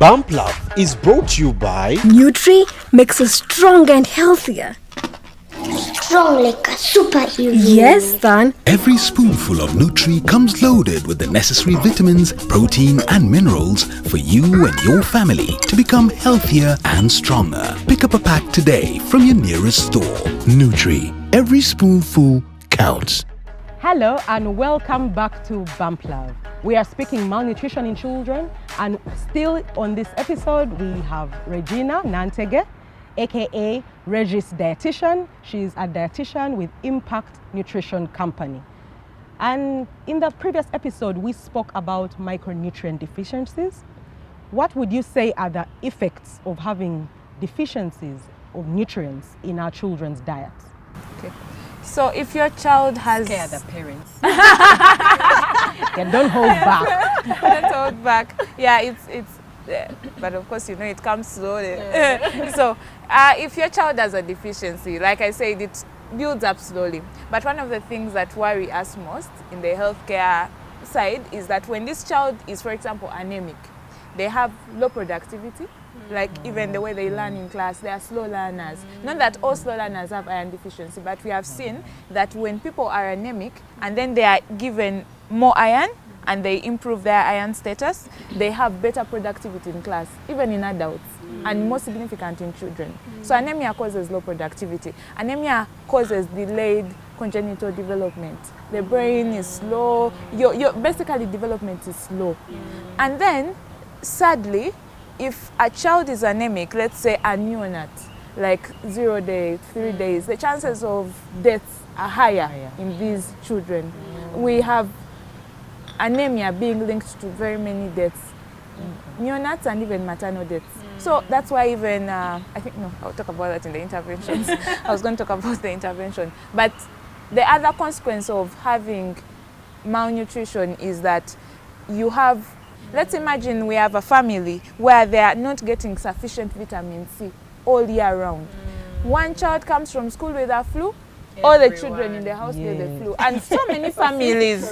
Bump Love is brought to you by Nutri makes us strong and healthier. Strong like a superhero. Yes, son. Every spoonful of Nutri comes loaded with the necessary vitamins, protein and minerals for you and your family to become healthier and stronger. Pick up a pack today from your nearest store. Nutri. Every spoonful counts. Hello and welcome back to Bump Love. We are speaking malnutrition in children, and still on this episode we have Regina Nantege, aka Regis Dietitian. She's a dietitian with Impact Nutrition Company. And in the previous episode we spoke about micronutrient deficiencies. What would you say are the effects of having deficiencies of nutrients in our children's diets? Okay. So if your child has... Scare the parents. Yeah, don't hold back. Don't hold back. Yeah, it's but of course, you know, it comes slowly. So if your child has a deficiency, like I said, it builds up slowly. But one of the things that worry us most in the healthcare side is that when this child is, for example, anemic, they have low productivity. Like even the way they learn in class, they are slow learners. Not that all slow learners have iron deficiency, but we have seen that when people are anemic and then they are given more iron and they improve their iron status, they have better productivity in class, even in adults, and more significant in children. So anemia causes low productivity. Anemia causes delayed congenital development. The brain is slow. Your basically development is slow. And then, sadly, if a child is anemic, let's say a neonat, like 0 days, 3 days, the chances of deaths are higher in these children. We have anemia being linked to very many deaths, neonates and even maternal deaths. So that's why even, I'll talk about that in the interventions. I was going to talk about the intervention. But the other consequence of having malnutrition is that you have, let's imagine we have a family where they are not getting sufficient vitamin C all year round. One child comes from school with a flu, all the children in the house get the flu. And so many families,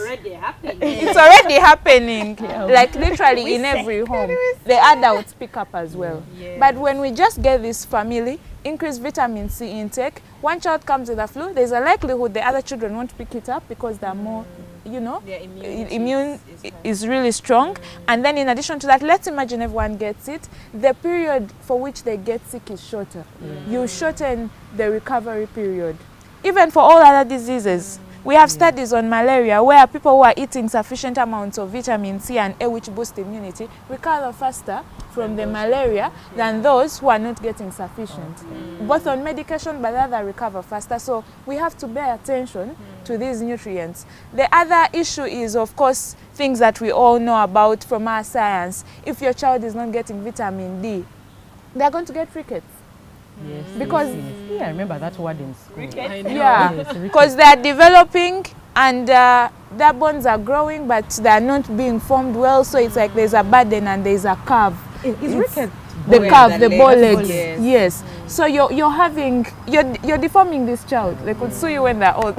it's already happening. Like literally in every home. The adults pick up as well. But when we just get this family, increase vitamin C intake, one child comes with a flu, there's a likelihood the other children won't pick it up because they're more, you know, immune is really strong. And then in addition to that, let's imagine everyone gets it. The period for which they get sick is shorter. You shorten the recovery period. Even for all other diseases. We have studies on malaria where people who are eating sufficient amounts of vitamin C and A, which boost immunity, recover faster from the malaria than those who are not getting sufficient. Both on medication, but rather recover faster. So we have to pay attention to these nutrients. The other issue is, of course, things that we all know about from our science. If your child is not getting vitamin D, they're going to get rickets. Yes, because I remember that word in school. Yeah, because they are developing and their bones are growing, but they are not being formed well. So it's like there's a burden and there's a curve. Is ricket the curve, the bow legs? Yes. So you're deforming this child. They could sue you when they're old.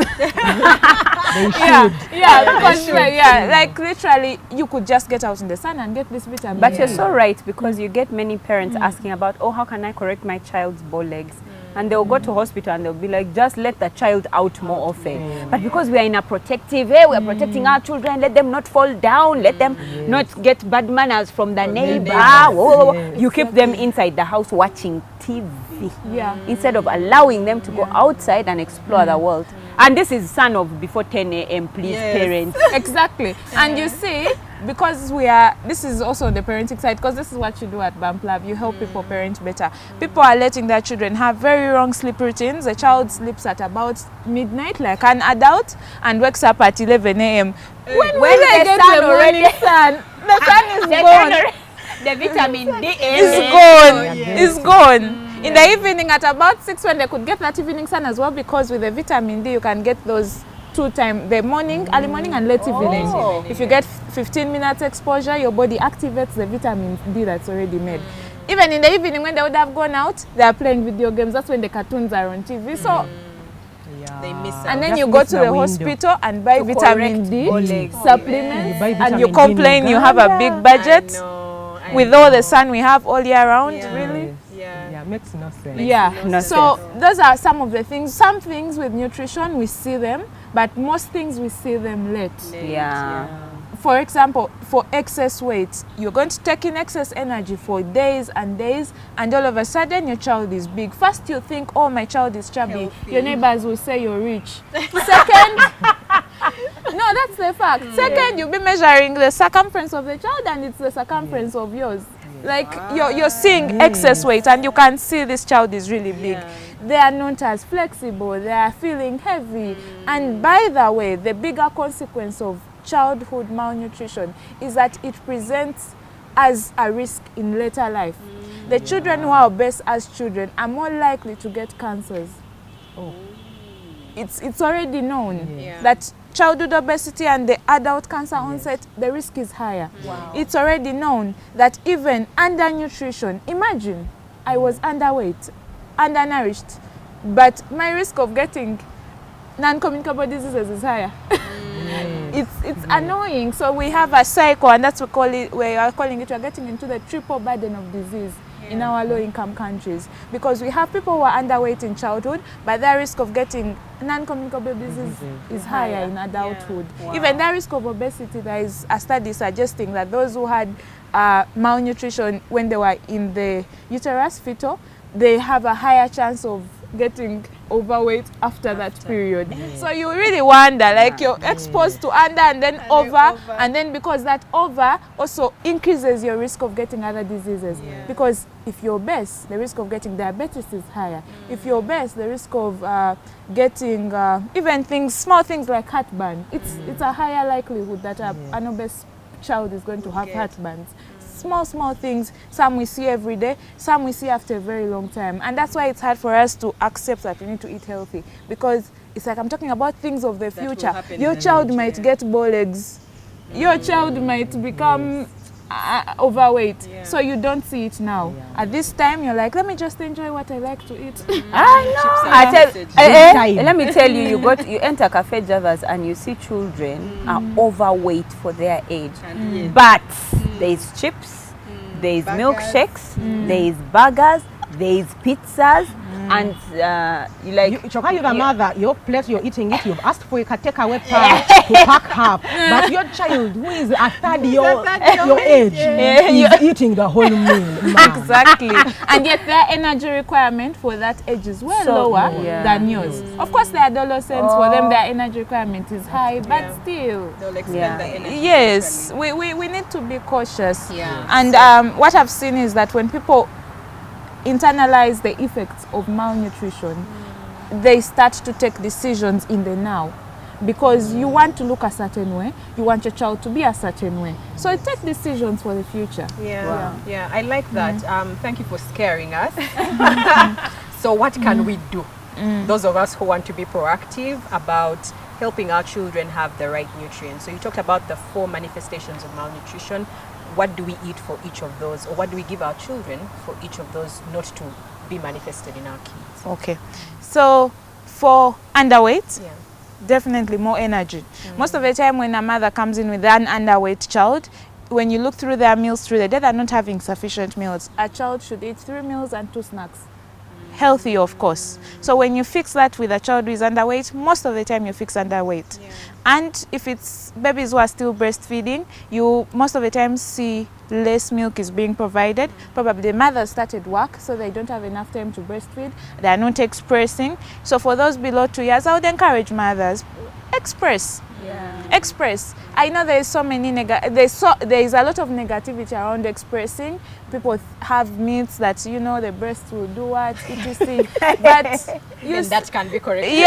Like literally you could just get out in the sun and get this vitamin. But you're so right, because you get many parents asking about, oh, how can I correct my child's bow legs? And they'll go to hospital and they'll be like, just let the child out more often. But because we are in a protective way, we are protecting our children, let them not fall down, let them not get bad manners from the neighbor. You keep them inside the house watching TV instead of allowing them to go outside and explore the world. And this is son of before 10 a.m. please, parents. Exactly. And you see, because this is also the parenting side, because this is what you do at Bump Lab. You help people parent better. People are letting their children have very wrong sleep routines. The child sleeps at about midnight, like an adult, and wakes up at 11 a.m. When they get the morning sun, the sun is gone. The vitamin D is gone. It's gone. In the evening at about 6 when they could get that evening sun as well, because with the vitamin D you can get those 2 times, the morning, early morning and late evening. If you get 15 minutes exposure, your body activates the vitamin D that's already made. Even in the evening when they would have gone out, they are playing video games. That's when the cartoons are on TV. So they miss out. And then you go to the hospital and buy vitamin D supplements, and you complain you have a big budget. with all the sun we have all year round, really. Yeah, makes no sense. Yeah, so those are some of the things. Some things with nutrition we see them, but most things we see them late. For example, for excess weight, you're going to take in excess energy for days, and all of a sudden your child is big. First you think, oh, my child is chubby. Healthy. Your neighbors will say you're rich. Second, no, that's the fact. Second, you'll be measuring the circumference of the child, and it's the circumference of yours. Like you're seeing excess weight, and you can see this child is really big. They are not as flexible, they are feeling heavy. And by the way, the bigger consequence of childhood malnutrition is that it presents as a risk in later life. The children who are obese as children are more likely to get cancers. It's already known that childhood obesity and the adult cancer onset, the risk is higher. It's already known that even undernutrition, imagine I was underweight, undernourished, but my risk of getting non-communicable diseases is higher. It's annoying. So we have a cycle, and that's what we are calling it, we're getting into the triple burden of disease in our low-income countries, because we have people who are underweight in childhood, but their risk of getting non-communicable disease is higher in adulthood. Even their risk of obesity, there is a study suggesting that those who had malnutrition when they were in the uterus, fetal, they have a higher chance of getting overweight after that period. So you really wonder, like you're exposed to under and then over, and then because that over also increases your risk of getting other diseases. Because if you're obese, the risk of getting diabetes is higher. If you're obese, the risk of getting even small things like heartburn, it's a higher likelihood that an obese child is going to have heartburns. Small things, some we see every day, some we see after a very long time. And that's why it's hard for us to accept that we need to eat healthy, because it's like I'm talking about things of the future. Your child might get bow legs, your child might become overweight, so you don't see it now. At this time you're like, let me just enjoy what I like to eat. Let me tell you, you enter Cafe Javas and you see children are overweight for their age, but there is chips, there is milkshakes, there is burgers, there is pizzas, and you're the mother, your plate, you're eating it, you've asked for a takeaway pack to pack up, but your child who is a third your age is eating the whole meal. Exactly. And yet their energy requirement for that age is lower than yours. Of course, the adolescents, for them their energy requirement is high, but still they'll expend the energy. Yes, we need to be cautious. And what I've seen is that when people internalize the effects of malnutrition, they start to take decisions in the now, because you want to look a certain way, you want your child to be a certain way, so take decisions for the future. I like that. Thank you for scaring us. So what can we do, those of us who want to be proactive about helping our children have the right nutrients? So you talked about the 4 manifestations of malnutrition. What do we eat for each of those, or what do we give our children for each of those not to be manifested in our kids? Okay, so for underweight, definitely more energy. Most of the time when a mother comes in with an underweight child, when you look through their meals through the day, they're not having sufficient meals. A child should eat 3 meals and 2 snacks. Healthy, of course. So when you fix that with a child who is underweight, most of the time you fix underweight. And if it's babies who are still breastfeeding, you most of the time see less milk is being provided. Probably the mother started work, so they don't have enough time to breastfeed. They are not expressing. So for those below 2 years, I would encourage mothers, express. Express. I know there is so many there is a lot of negativity around expressing. People have myths that the breast will do what, etc. But that can be corrected.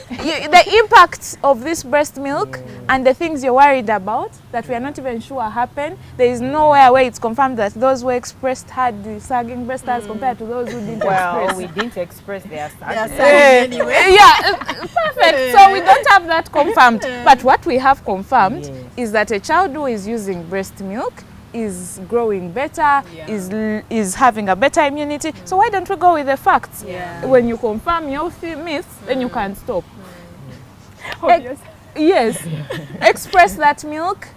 The impact of this breast milk and the things you're worried about that we are not even sure happen. There is nowhere where it's confirmed that those who expressed had the sagging breast as compared to those who didn't express. We didn't express their sagging. Anyway. Perfect. So we don't have that confirmed. But what we have confirmed is that a child who is using breast milk is growing better, is having a better immunity. So why don't we go with the facts? When you confirm your myths, then you can stop. Yes. Express that milk,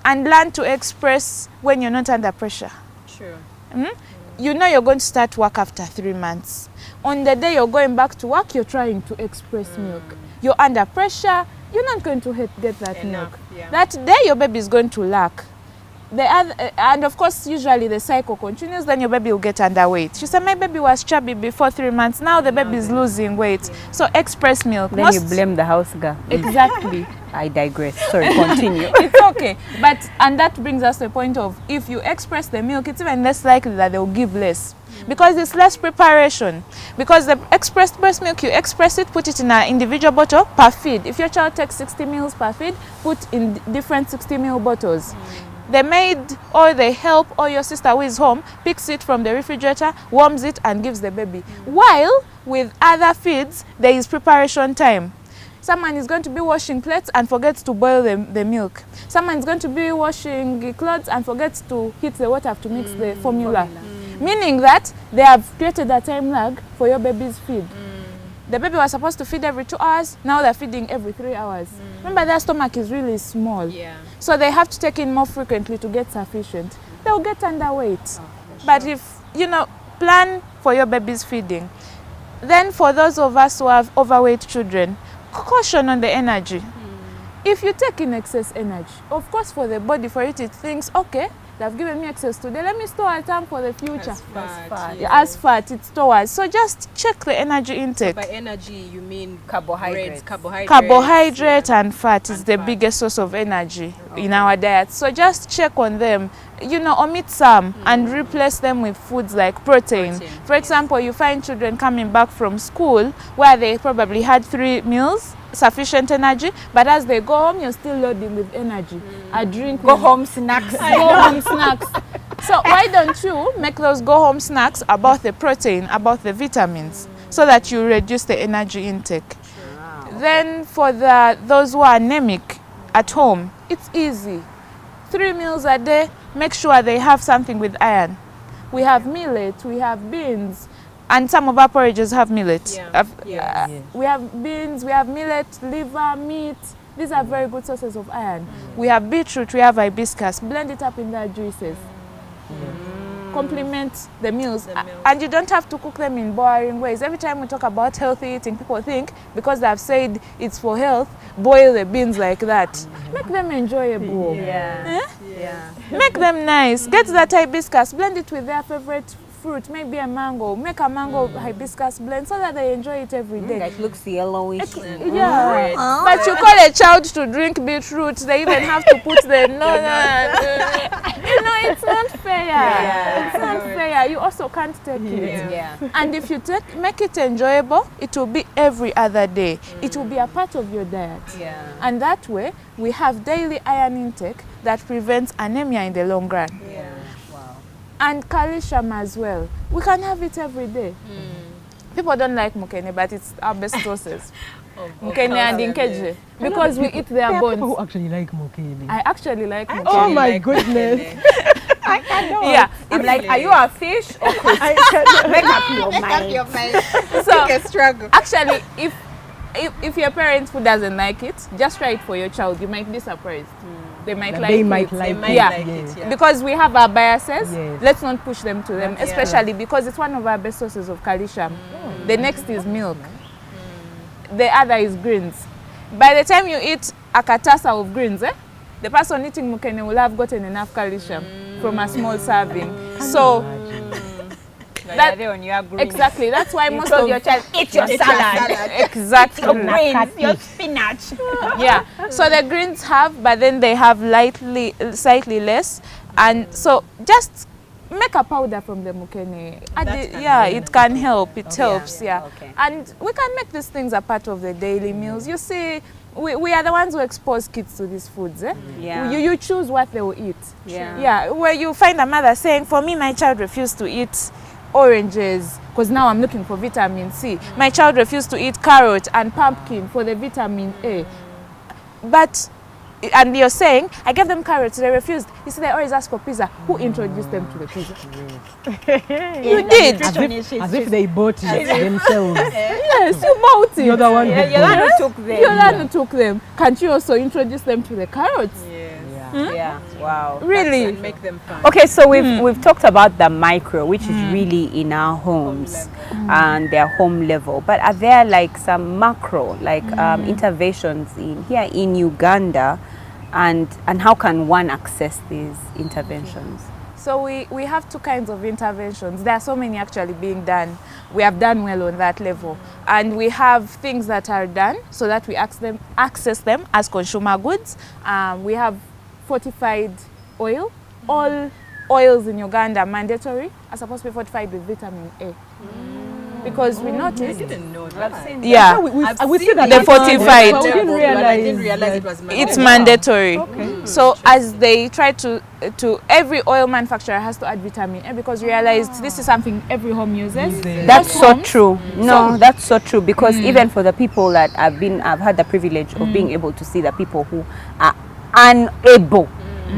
and learn to express when you're not under pressure. True. You know you're going to start work after 3 months. On the day you're going back to work, you're trying to express milk. You're under pressure, you're not going to get that milk. Yeah. That day your baby is going to lack. And of course, usually the cycle continues, then your baby will get underweight. She said, my baby was chubby before 3 months, now the baby is losing weight. So express milk. Then you blame the house girl. Exactly. I digress. Sorry, continue. It's okay. And that brings us to a point of, if you express the milk, it's even less likely that they'll give less. Because it's less preparation. Because the expressed breast milk, you express it, put it in an individual bottle per feed. If your child takes 60 mils per feed, put in different 60 ml bottles. The maid or the help or your sister who is home picks it from the refrigerator, warms it and gives the baby. While with other feeds, there is preparation time. Someone is going to be washing plates and forgets to boil the milk. Someone is going to be washing clothes and forgets to heat the water to mix the formula. Meaning that they have created a time lag for your baby's feed. The baby was supposed to feed every 2 hours, now they're feeding every 3 hours. Remember, their stomach is really small. Yeah. So they have to take in more frequently to get sufficient. They'll get underweight. But if, plan for your baby's feeding. Then for those of us who have overweight children, caution on the energy. If you take in excess energy, of course for the body, for it thinks, okay, they've given me excess today, let me store a time for the future. As fat, it stores. So just check the energy intake. So by energy, you mean Carbohydrates. Carbohydrate And fat is the biggest source of energy in our diet. So just check on them. Omit some and replace them with foods like protein. For example, you find children coming back from school where they probably had 3 meals, sufficient energy, but as they go home, you're still loading with energy. A drink. Go home snacks. Go home snacks. So why don't you make those go home snacks about the protein, about the vitamins, so that you reduce the energy intake. Then for those who are anemic at home, it's easy. 3 meals a day, make sure they have something with iron. We have millet, we have beans, and some of our porridges have millet. We have beans, we have millet, liver, meat. These are very good sources of iron. We have beetroot, we have hibiscus. Blend it up in their juices. Complement the meals. And you don't have to cook them in boring ways. Every time we talk about healthy eating, people think because they've said it's for health, boil the beans like that. Make them enjoyable. Make them nice. Get that hibiscus, blend it with their favorite fruit, maybe a mango. Make a mango hibiscus blend so that they enjoy it every day. That looks yellowish. But you call a child to drink beetroot, they even have to put the it's not fair. It's not fair. You also can't take it. And if you make it enjoyable, it will be every other day. It will be a part of your diet. And that way, we have daily iron intake that prevents anemia in the long run. And calcium as well. We can have it every day. People don't like mukene, but it's our best sources. Mukene and inkeje. Because we eat their bones. People who actually like mukene. I actually like mukene. Oh my goodness. I cannot. Yeah. I'm like, are you a fish or fish? Make up your mind. So, a struggle. actually, if your parent who doesn't like it, just try it for your child. You might be surprised. They might like it. Because we have our biases. Let's not push them to them, especially because it's one of our best sources of calcium. The next is milk. The other is greens. By the time you eat a katasa of greens, the person eating mukene will have gotten enough calcium from a small serving. So exactly. That's why most of your child eat your salad. Exactly. Your greens, your spinach. So the greens have, but then they have slightly less, and so just make a powder from the mukene. It can help. It helps. And we can make these things a part of the daily meals. You see, we are the ones who expose kids to these foods. You choose what they will eat. Where you find a mother saying, for me, my child refused to eat oranges because now I'm looking for vitamin C. My child refused to eat carrot and pumpkin for the vitamin A. And you're saying, I gave them carrots, they refused. You see, they always ask for pizza. Who introduced them to the pizza? You did. As if they bought it themselves. Yes, you bought it. You're the one who took them. You're the one who took them. Can't you also introduce them to the carrots? Yeah. Wow. Really? And make them fun. Okay, so we've talked about the micro, which is really in our homes and their home level. But are there like some macro, like interventions in Uganda, and how can one access these interventions? So we have two kinds of interventions. There are so many actually being done. We have done well on that level. And we have things that are done so that we access them as consumer goods. We have fortified oil. All oils in Uganda are mandatory are supposed to be fortified with vitamin A. Because we noticed. I didn't know that. Yeah, we see that the that's fortified. but we didn't I didn't realize realize it was mandatory. It's mandatory. So as they try to every oil manufacturer has to add vitamin A because we realized this is something every home uses. That's so true. No, that's so true, because even for the people that I've had the privilege of being able to see the people who are unable,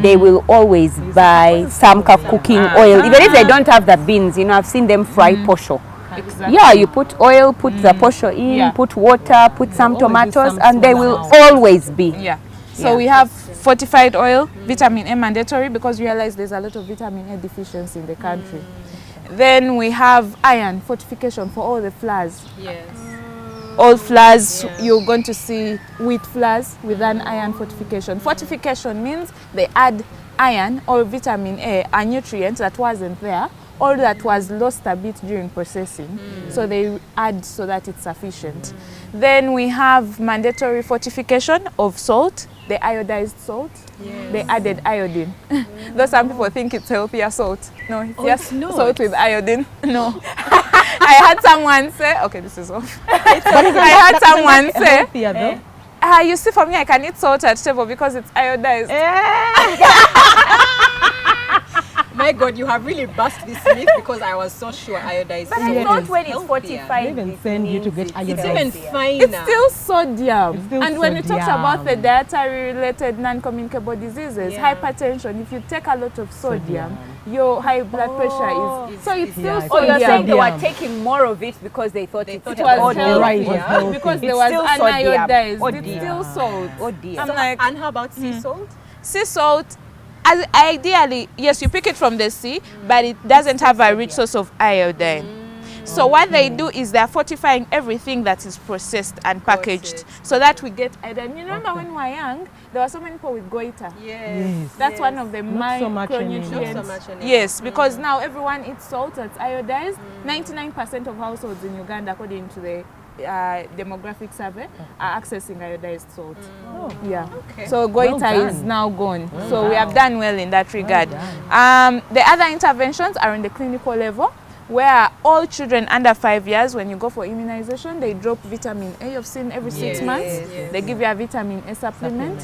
they will always buy some cooking oil, even if they don't have the beans. I've seen them fry posho. Exactly. Yeah, you put oil, put the posho in, put water, put some always use tomatoes, some and they will always be. Yeah. So we have fortified oil, vitamin A mandatory, because we realize there's a lot of vitamin A deficiency in the country. Then we have iron fortification for all the flours. Yes. All flours, you're going to see wheat flours with an iron fortification. Fortification means they add iron or vitamin A, a nutrient that wasn't there, or that was lost a bit during processing. So they add so that it's sufficient. Then we have mandatory fortification of salt, the iodized salt. They added iodine. Though some people think it's healthier salt. No, it's just salt with iodine. No. I had someone say, okay, this is off. I had someone say, you see, for me, I can eat salt at table because it's iodized. My God, you have really bust this myth because I was so sure iodized. But I thought when it's fortified, They even send you to get It's iodine. even finer. It's still sodium. It's still And when we talked sodium. about the dietary-related non-communicable diseases, hypertension, if you take a lot of sodium, your high blood pressure is... So it's still it's Oh, you're saying they sodium. were taking more of it because they thought it It was healthy. healthy. Right, it was healthy. Because there It's was still sodium. uniodized. Oh, It's dear. still salt. Oh dear. I'm like, And how about sea salt? sea salt, as ideally, yes, you pick it from the sea, but it doesn't have a rich source of iodine. So what they do is they're fortifying everything that is processed and packaged so that we get iodine. You remember when we were young, there were so many people with goiter. Yes. That's one of the Not so much anymore. micronutrients. Not so much anymore. Yes, because now everyone eats salt that's iodized. 99% of households in Uganda, according to the demographic survey, are accessing iodized salt. Yeah. Okay. So goiter Well is done. now gone. So we have done well in that regard. done. The other interventions are on the clinical level, where all children under 5 years, when you go for immunization, they drop vitamin A. You've seen every 6 months. yes. They give you a vitamin A supplement.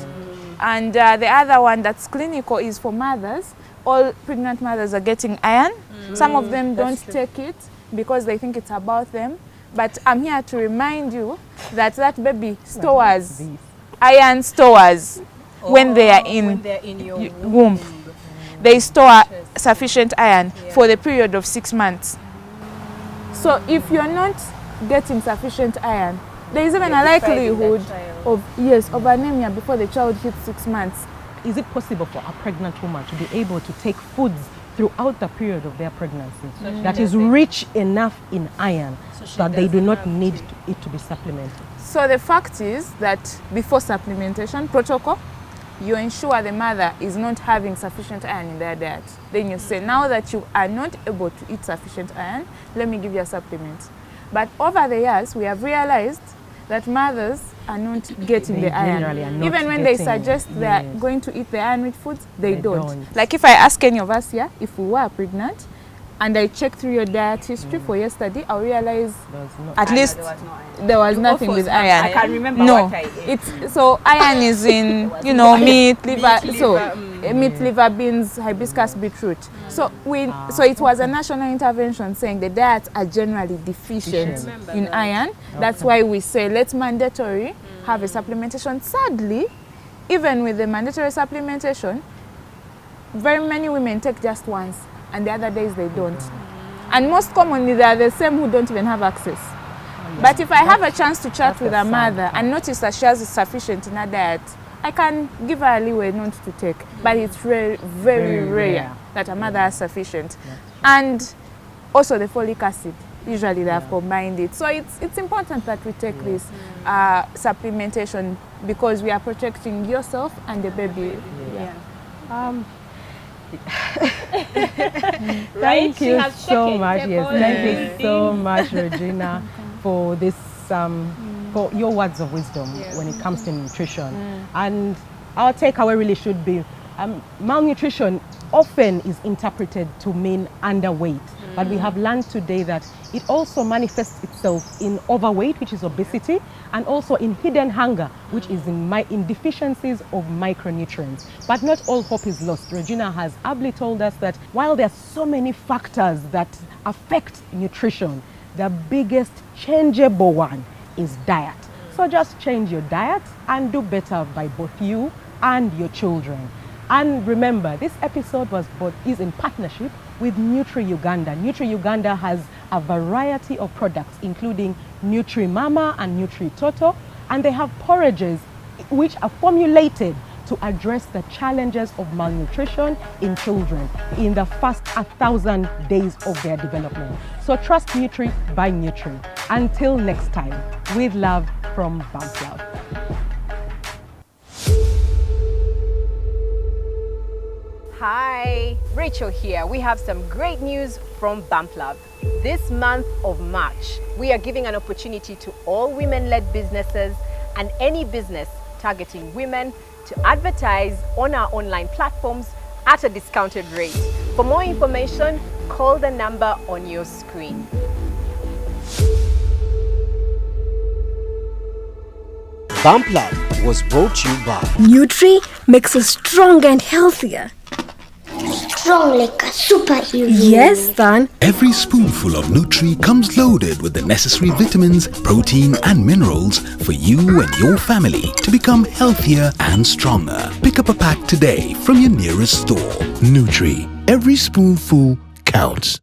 And the other one that's clinical is for mothers. All pregnant mothers are getting iron. Some of them don't take it because they think it's about them. But I'm here to remind you that that baby stores iron stores when they are When they're in your womb. They store sufficient iron for the period of 6 months. So if you're not getting sufficient iron, there is even a likelihood of anemia before the child hits 6 months. Is it possible for a pregnant woman to be able to take foods throughout the period of their pregnancy that is rich enough in iron so that they do not need it to be supplemented? So the fact is that before supplementation protocol, you ensure the mother is not having sufficient iron in their diet. Then you say, now that you are not able to eat sufficient iron, let me give you a supplement. But over the years, we have realized that mothers are not getting the generally are iron. not Even when they getting, suggest they are yes. going to eat the iron-rich foods, they They don't. don't. Like if I ask any of us here, if we were pregnant, and I check through your diet history for yesterday, I'll realize There's no at least There was no iron. there was nothing with iron. I can't remember No, what I ate. it's so iron is in meat, liver, meat, liver, beans, hibiscus, beetroot. So so it was a national intervention saying the diets are generally deficient in iron. That's why we say let's mandatory have a supplementation. Sadly, even with the mandatory supplementation, very many women take just once, and the other days they don't. And most commonly, they are the same who don't even have access. But if I have a chance to chat with a mother and notice that she has sufficient in her diet, I can give her a leeway not to take, but it's very, very rare that a mother has sufficient. And also the folic acid, usually they have combined it. So it's important that we take this supplementation because we are protecting yourself and the baby. Thank you so much. Yes, thank you so much, Regina, for this for your words of wisdom when it comes to nutrition. And our takeaway really should be malnutrition often is interpreted to mean underweight, but we have learned today that it also manifests itself in overweight, which is obesity, and also in hidden hunger, which is in deficiencies of micronutrients. But not all hope is lost. Regina has ably told us that while there are so many factors that affect nutrition, the biggest changeable one is diet. So just change your diet and do better by both you and your children. And remember, this episode is in partnership with Nutri Uganda. Nutri Uganda has a variety of products, including Nutri Mama and Nutri Toto, and they have porridges which are formulated to address the challenges of malnutrition in children in the first 1,000 days of their development. So trust Nutri by Nutri. Until next time, with love from Bump Love. Hi, Rachel here. We have some great news from Bump Love. This month of March, we are giving an opportunity to all women-led businesses and any business targeting women to advertise on our online platforms at a discounted rate. For more information, call the number on your screen. Bump Love was brought to you by Nutri makes us strong and healthier. Strong like a superhero. Yes, son. Every spoonful of Nutri comes loaded with the necessary vitamins, protein and minerals for you and your family to become healthier and stronger. Pick up a pack today from your nearest store. Nutri. Every spoonful counts.